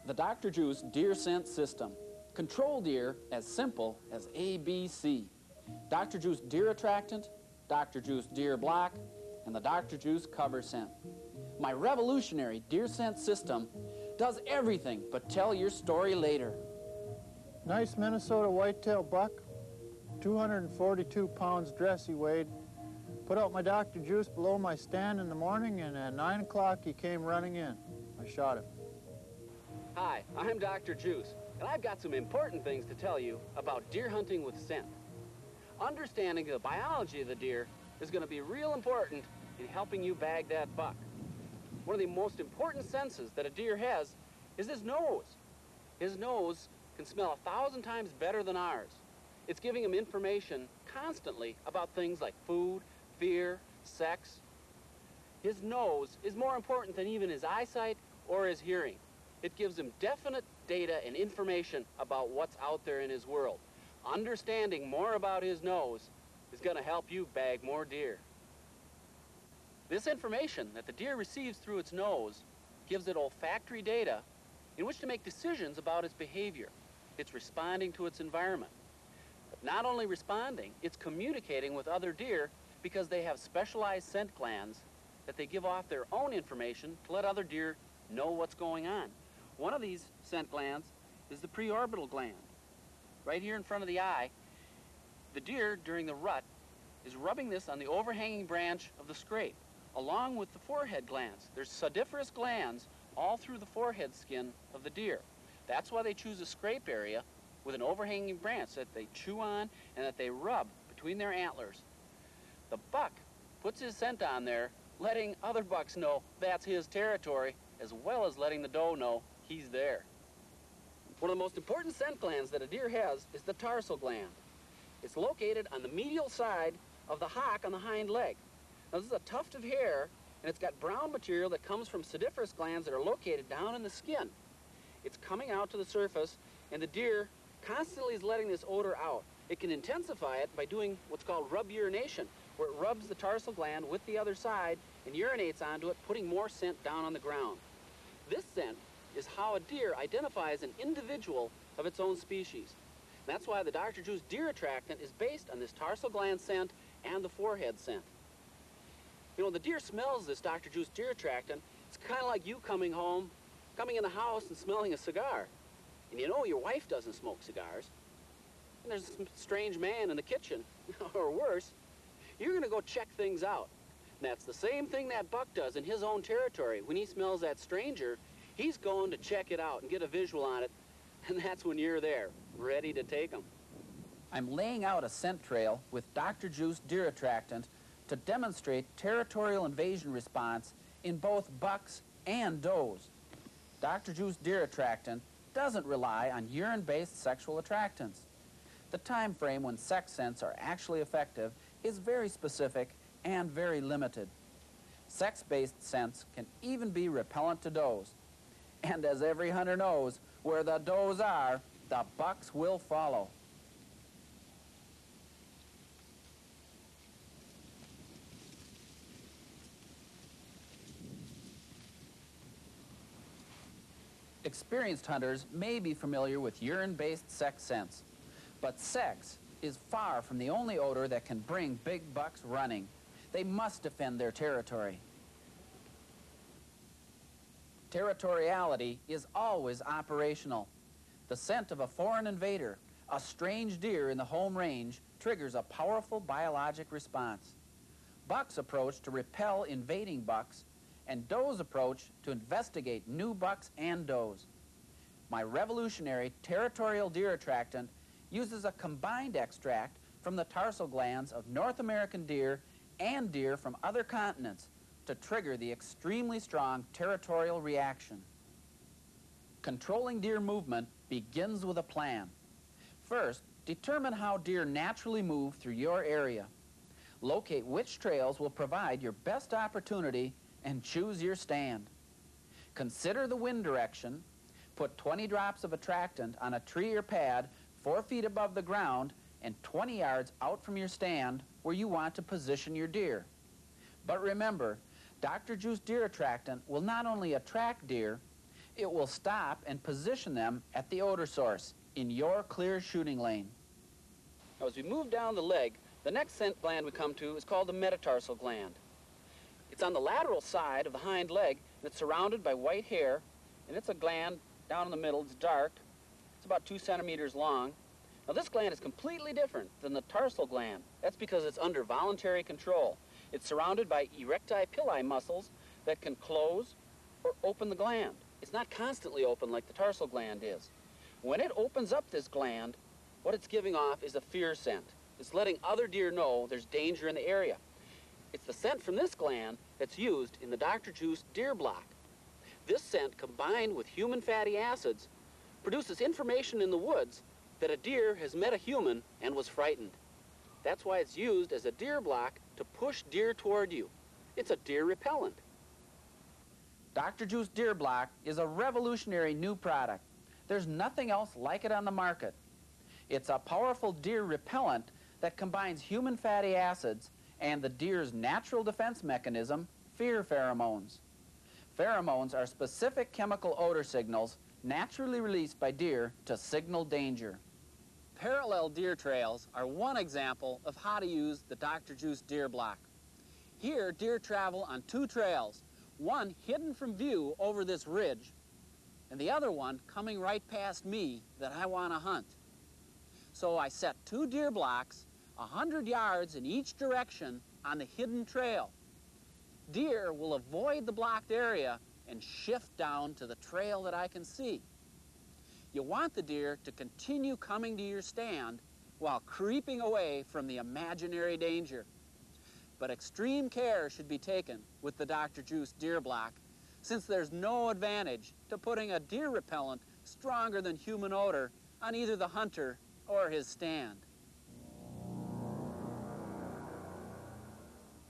The Dr. Juice Deer Scent System. Control deer as simple as ABC. Dr. Juice Deer Attractant, Dr. Juice Deer Block, and the Dr. Juice Cover Scent. My revolutionary deer scent system does everything but tell your story later. Nice Minnesota whitetail buck, 242 pounds dress he weighed. Put out my Dr. Juice below my stand in the morning, and at 9 o'clock he came running in. I shot him. Hi, I'm Dr. Juice, and I've got some important things to tell you about deer hunting with scent. Understanding the biology of the deer is going to be real important in helping you bag that buck. One of the most important senses that a deer has is his nose. His nose can smell 1,000 times better than ours. It's giving him information constantly about things like food, fear, sex. His nose is more important than even his eyesight or his hearing. It gives him definite data and information about what's out there in his world. Understanding more about his nose is going to help you bag more deer. This information that the deer receives through its nose gives it olfactory data in which to make decisions about its behavior. It's responding to its environment. But not only responding, it's communicating with other deer because they have specialized scent glands that they give off their own information to let other deer know what's going on. One of these scent glands is the preorbital gland. Right here in front of the eye, the deer during the rut is rubbing this on the overhanging branch of the scrape, along with the forehead glands. There's sodiferous glands all through the forehead skin of the deer. That's why they choose a scrape area with an overhanging branch that they chew on and that they rub between their antlers. The buck puts his scent on there, letting other bucks know that's his territory, as well as letting the doe know he's there. One of the most important scent glands that a deer has is the tarsal gland. It's located on the medial side of the hock on the hind leg. Now, this is a tuft of hair, and it's got brown material that comes from sodiferous glands that are located down in the skin. It's coming out to the surface, and the deer constantly is letting this odor out. It can intensify it by doing what's called rub urination, where it rubs the tarsal gland with the other side and urinates onto it, putting more scent down on the ground. This scent is how a deer identifies an individual of its own species. That's why the Dr. Juice Deer Attractant is based on this tarsal gland scent and the forehead scent. You know, the deer smells this Dr. Juice Deer Attractant. It's kind of like you coming in the house and smelling a cigar. And you know your wife doesn't smoke cigars. And there's some strange man in the kitchen, or worse. You're going to go check things out. And that's the same thing that buck does in his own territory. When he smells that stranger, he's going to check it out and get a visual on it. And that's when you're there, ready to take him. I'm laying out a scent trail with Dr. Juice Deer Attractant to demonstrate territorial invasion response in both bucks and does. Dr. Juice Deer Attractant doesn't rely on urine-based sexual attractants. The time frame when sex scents are actually effective is very specific and very limited. Sex-based scents can even be repellent to does. And as every hunter knows, where the does are, the bucks will follow. Experienced hunters may be familiar with urine-based sex scents, but sex is far from the only odor that can bring big bucks running. They must defend their territory. Territoriality is always operational. The scent of a foreign invader, a strange deer in the home range, triggers a powerful biologic response. Bucks approach to repel invading bucks, and does approach to investigate new bucks and does. My revolutionary territorial deer attractant uses a combined extract from the tarsal glands of North American deer and deer from other continents to trigger the extremely strong territorial reaction. Controlling deer movement begins with a plan. First, determine how deer naturally move through your area. Locate which trails will provide your best opportunity and choose your stand. Consider the wind direction. Put 20 drops of attractant on a tree or pad 4 feet above the ground and 20 yards out from your stand where you want to position your deer. But remember, Dr. Juice Deer Attractant will not only attract deer, It will stop and position them at the odor source in your clear shooting lane. Now, as we move down the leg, the next scent gland we come to is called the metatarsal gland. It's on the lateral side of the hind leg, and it's surrounded by white hair, and it's a gland down in the middle. It's dark. It's about 2 centimeters long. Now, this gland is completely different than the tarsal gland. That's because it's under voluntary control. It's surrounded by erecti pili muscles that can close or open the gland. It's not constantly open like the tarsal gland is. When it opens up this gland, what it's giving off is a fear scent. It's letting other deer know there's danger in the area. It's the scent from this gland that's used in the Dr. Juice deer block. This scent, combined with human fatty acids, produces information in the woods that a deer has met a human and was frightened. That's why it's used as a deer block to push deer toward you. It's a deer repellent. Dr. Juice Deer Block is a revolutionary new product. There's nothing else like it on the market. It's a powerful deer repellent that combines human fatty acids and the deer's natural defense mechanism, fear pheromones. Pheromones are specific chemical odor signals naturally released by deer to signal danger. Parallel deer trails are one example of how to use the Dr. Juice Deer Block. Here, deer travel on 2 trails, one hidden from view over this ridge, and the other one coming right past me that I want to hunt. So I set 2 deer blocks 100 yards in each direction on the hidden trail. Deer will avoid the blocked area and shift down to the trail that I can see. You want the deer to continue coming to your stand while creeping away from the imaginary danger. But extreme care should be taken with the Dr. Juice Deer Block, since there's no advantage to putting a deer repellent stronger than human odor on either the hunter or his stand.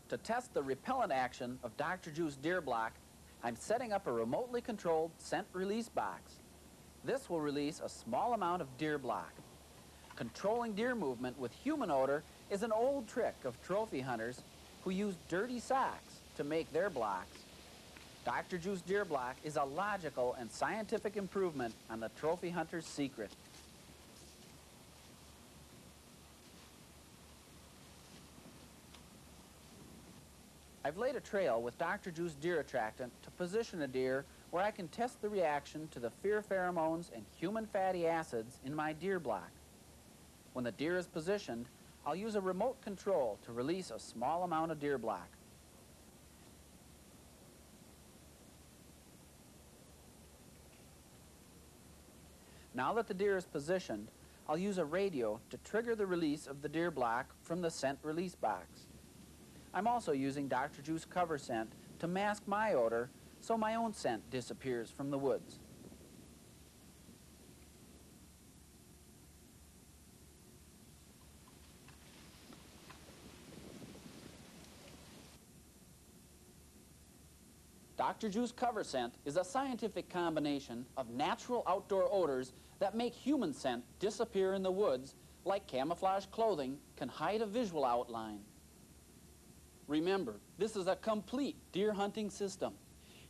To test the repellent action of Dr. Juice Deer Block, I'm setting up a remotely controlled scent release box. This will release a small amount of deer block. Controlling deer movement with human odor is an old trick of trophy hunters who use dirty socks to make their blocks. Dr. Juice Deer Block is a logical and scientific improvement on the trophy hunter's secret. I've laid a trail with Dr. Juice Deer Attractant to position a deer where I can test the reaction to the fear pheromones and human fatty acids in my deer block. When the deer is positioned, I'll use a remote control to release a small amount of deer block. Now that the deer is positioned, I'll use a radio to trigger the release of the deer block from the scent release box. I'm also using Dr. Juice Cover Scent to mask my odor so my own scent disappears from the woods. Dr. Juice Cover Scent is a scientific combination of natural outdoor odors that make human scent disappear in the woods like camouflage clothing can hide a visual outline. Remember, this is a complete deer hunting system.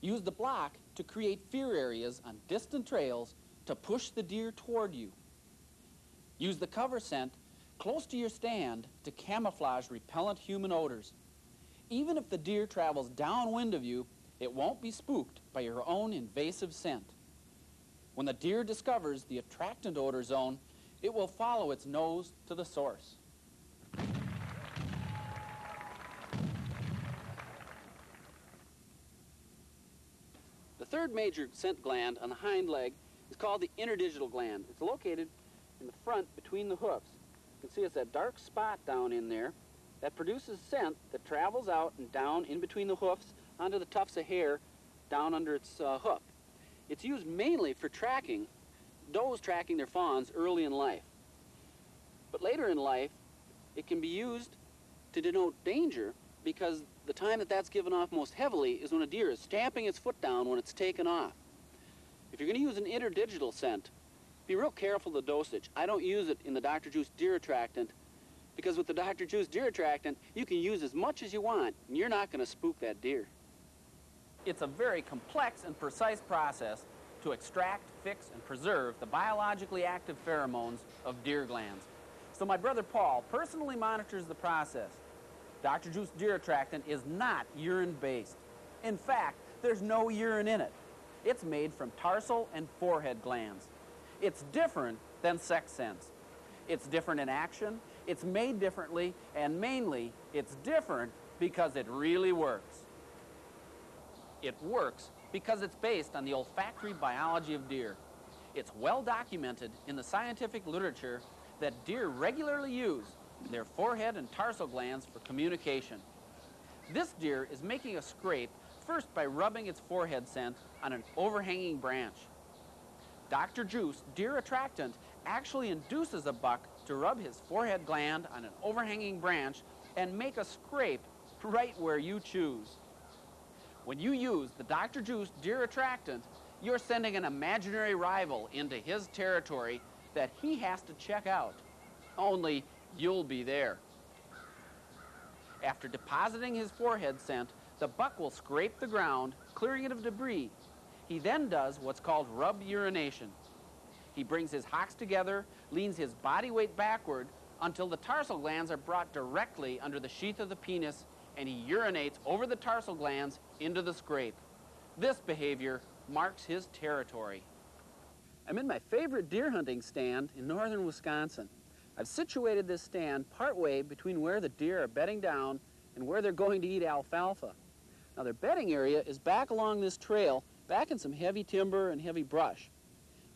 Use the block to create fear areas on distant trails to push the deer toward you. Use the cover scent close to your stand to camouflage repellent human odors. Even if the deer travels downwind of you, it won't be spooked by your own invasive scent. When the deer discovers the attractant odor zone, it will follow its nose to the source. The third major scent gland on the hind leg is called the interdigital gland. It's located in the front between the hoofs. You can see it's that dark spot down in there that produces scent that travels out and down in between the hoofs onto the tufts of hair down under its hoof. It's used mainly for tracking, does tracking their fawns early in life. But later in life, it can be used to denote danger because the time that that's given off most heavily is when a deer is stamping its foot down when it's taken off. If you're going to use an interdigital scent, be real careful of the dosage. I don't use it in the Dr. Juice Deer Attractant because with the Dr. Juice Deer Attractant, you can use as much as you want and you're not going to spook that deer. It's a very complex and precise process to extract, fix, and preserve the biologically active pheromones of deer glands. So my brother Paul personally monitors the process. Dr. Juice Deer Attractant is not urine-based. In fact, there's no urine in it. It's made from tarsal and forehead glands. It's different than sex sense. It's different in action, it's made differently, and mainly, it's different because it really works. It works because it's based on the olfactory biology of deer. It's well documented in the scientific literature that deer regularly use their forehead and tarsal glands for communication. This deer is making a scrape first by rubbing its forehead scent on an overhanging branch. Dr. Juice Deer Attractant actually induces a buck to rub his forehead gland on an overhanging branch and make a scrape right where you choose. When you use the Dr. Juice Deer Attractant, you're sending an imaginary rival into his territory that he has to check out. Only you'll be there. After depositing his forehead scent, the buck will scrape the ground, clearing it of debris. He then does what's called rub urination. He brings his hocks together, leans his body weight backward until the tarsal glands are brought directly under the sheath of the penis, and he urinates over the tarsal glands into the scrape. This behavior marks his territory. I'm in my favorite deer hunting stand in northern Wisconsin. I've situated this stand partway between where the deer are bedding down and where they're going to eat alfalfa. Now their bedding area is back along this trail, back in some heavy timber and heavy brush.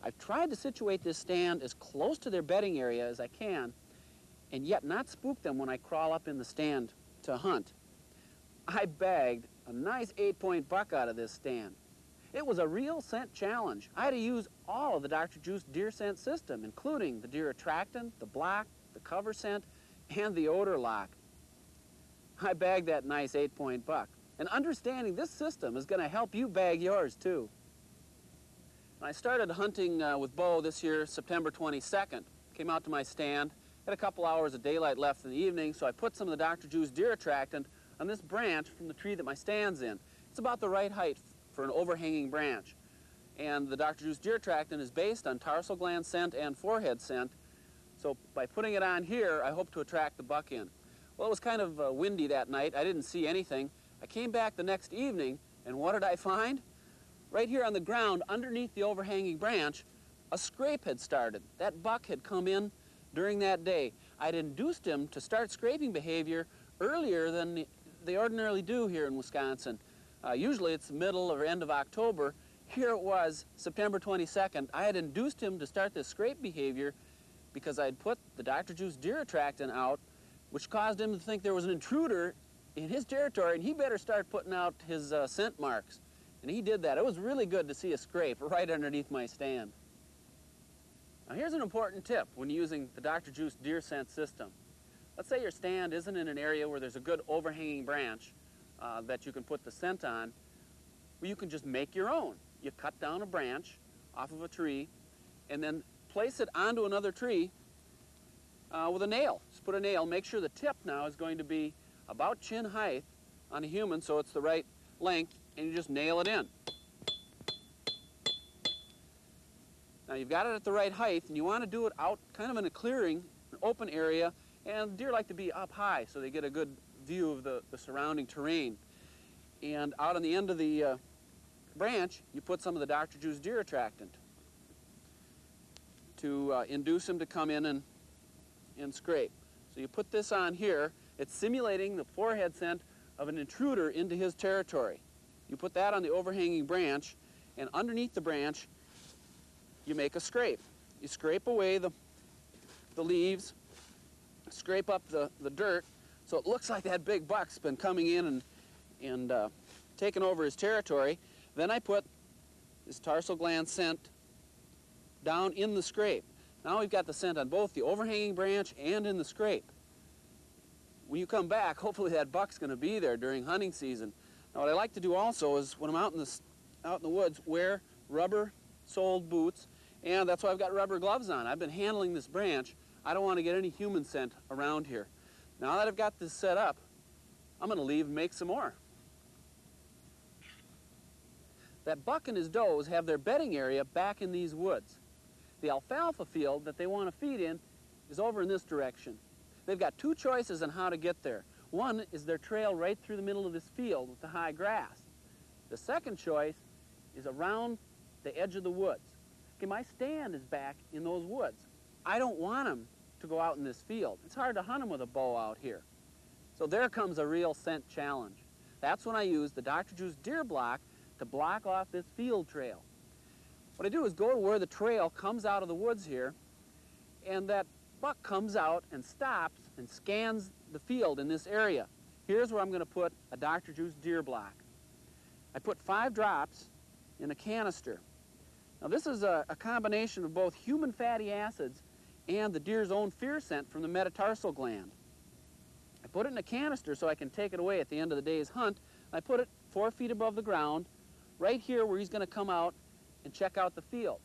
I've tried to situate this stand as close to their bedding area as I can, and yet not spook them when I crawl up in the stand to hunt. I bagged a nice 8-point buck out of this stand. It was a real scent challenge. I had to use all of the Dr. Juice deer scent system, including the deer attractant, the block, the cover scent, and the odor lock. I bagged that nice 8-point buck. And understanding this system is going to help you bag yours too. I started hunting with bow this year, September 22nd. Came out to my stand, had a couple hours of daylight left in the evening, so I put some of the Dr. Juice Deer Attractant on this branch from the tree that my stand's in. It's about the right height for an overhanging branch. And the Dr. Juice Deer Attractant is based on tarsal gland scent and forehead scent. So by putting it on here, I hope to attract the buck in. Well, it was kind of windy that night. I didn't see anything. I came back the next evening, and what did I find? Right here on the ground, underneath the overhanging branch, a scrape had started. That buck had come in during that day. I'd induced him to start scraping behavior earlier than they ordinarily do here in Wisconsin. Usually it's the middle or end of October. Here it was, September 22nd. I had induced him to start this scrape behavior because I'd put the Dr. Juice Deer Attractant out, which caused him to think there was an intruder in his territory, and he better start putting out his scent marks. And he did that. It was really good to see a scrape right underneath my stand. Now here's an important tip when using the Dr. Juice Deer Scent system. Let's say your stand isn't in an area where there's a good overhanging branch that you can put the scent on. Well, you can just make your own. You cut down a branch off of a tree and then place it onto another tree with a nail. Just put a nail. Make sure the tip now is going to be about chin height on a human, so it's the right length, and you just nail it in. Now you've got it at the right height, and you want to do it out kind of in a clearing, an open area, and deer like to be up high so they get a good view of the surrounding terrain. And out on the end of the branch, you put some of the Dr. Juice Deer Attractant to induce him to come in and scrape. So you put this on here. It's simulating the forehead scent of an intruder into his territory. You put that on the overhanging branch, and underneath the branch, you make a scrape. You scrape away the leaves, scrape up the dirt, so it looks like that big buck's been coming in and taking over his territory. Then I put this tarsal gland scent down in the scrape. Now we've got the scent on both the overhanging branch and in the scrape. When you come back, hopefully that buck's going to be there during hunting season. Now what I like to do also is when I'm out in the woods, wear rubber-soled boots, and that's why I've got rubber gloves on. I've been handling this branch. I don't want to get any human scent around here. Now that I've got this set up, I'm going to leave and make some more. that buck and his does have their bedding area back in these woods. The alfalfa field that they want to feed in is over in this direction. They've got two choices on how to get there. One is their trail right through the middle of this field with the high grass. The second choice is around the edge of the woods. Okay, my stand is back in those woods. I don't want them to go out in this field. It's hard to hunt them with a bow out here. So there comes a real scent challenge. That's when I use the Dr. Juice deer block to block off this field trail. What I do is go to where the trail comes out of the woods here, and that buck comes out and stops and scans the field in this area. Here's where I'm going to put a Dr. Juice deer block. I put 5 drops in a canister. Now this is a combination of both human fatty acids and the deer's own fear scent from the metatarsal gland. I put it in a canister so I can take it away at the end of the day's hunt. I put it 4 feet above the ground, right here where he's going to come out and check out the field.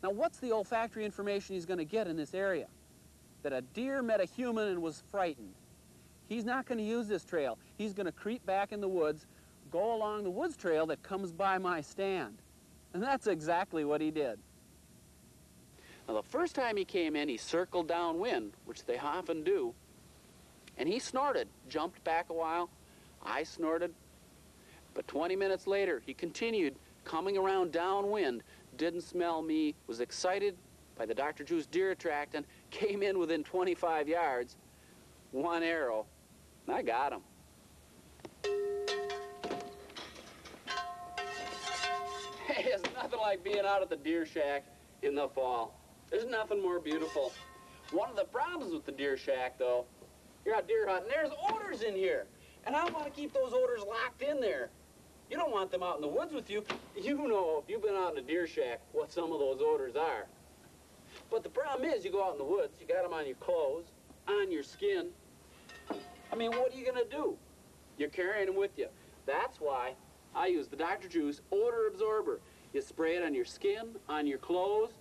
Now what's the olfactory information he's going to get in this area? That a deer met a human and was frightened. He's not going to use this trail. He's going to creep back in the woods, go along the woods trail that comes by my stand. And that's exactly what he did. Now the first time he came in, he circled downwind, which they often do, and he snorted, jumped back a while. I snorted. But 20 minutes later, he continued coming around downwind, didn't smell me, was excited by the Dr. Juice deer attractant, came in within 25 yards, 1 arrow, and I got him. Hey, it's nothing like being out at the deer shack in the fall. There's nothing more beautiful. One of the problems with the deer shack, though, you're out deer hunting, there's odors in here. And I want to keep those odors locked in there. You don't want them out in the woods with you. You know, if you've been out in a deer shack, what some of those odors are. But the problem is, you go out in the woods, you got them on your clothes, on your skin. I mean, what are you going to do? You're carrying them with you. That's why I use the Dr. Juice odor absorber. You spray it on your skin, on your clothes.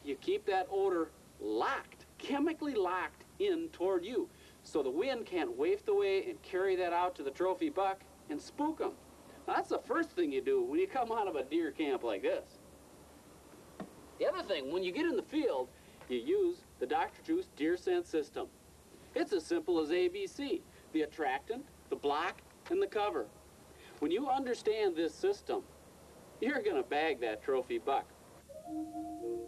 You keep that odor locked, chemically locked in toward you, so the wind can't waft away and carry that out to the trophy buck and spook them. Now, that's the first thing you do when you come out of a deer camp like this. The other thing, when you get in the field, you use the Dr. Juice deer scent system. It's as simple as ABC, the attractant, the block, and the cover. When you understand this system, you're going to bag that trophy buck.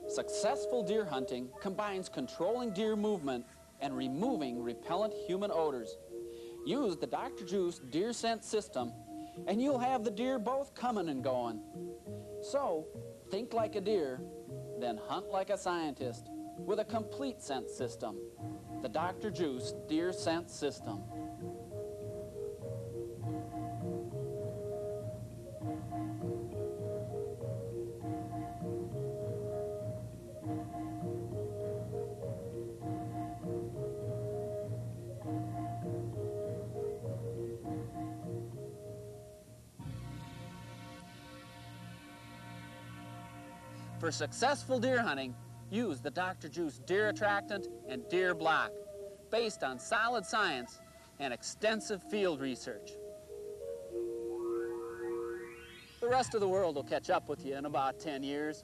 Successful deer hunting combines controlling deer movement and removing repellent human odors. Use the Dr. Juice deer scent system, and you'll have the deer both coming and going. So, think like a deer, then hunt like a scientist with a complete scent system. The Dr. Juice deer scent system. For successful deer hunting, use the Dr. Juice deer attractant and deer block, based on solid science and extensive field research. The rest of the world will catch up with you in about 10 years.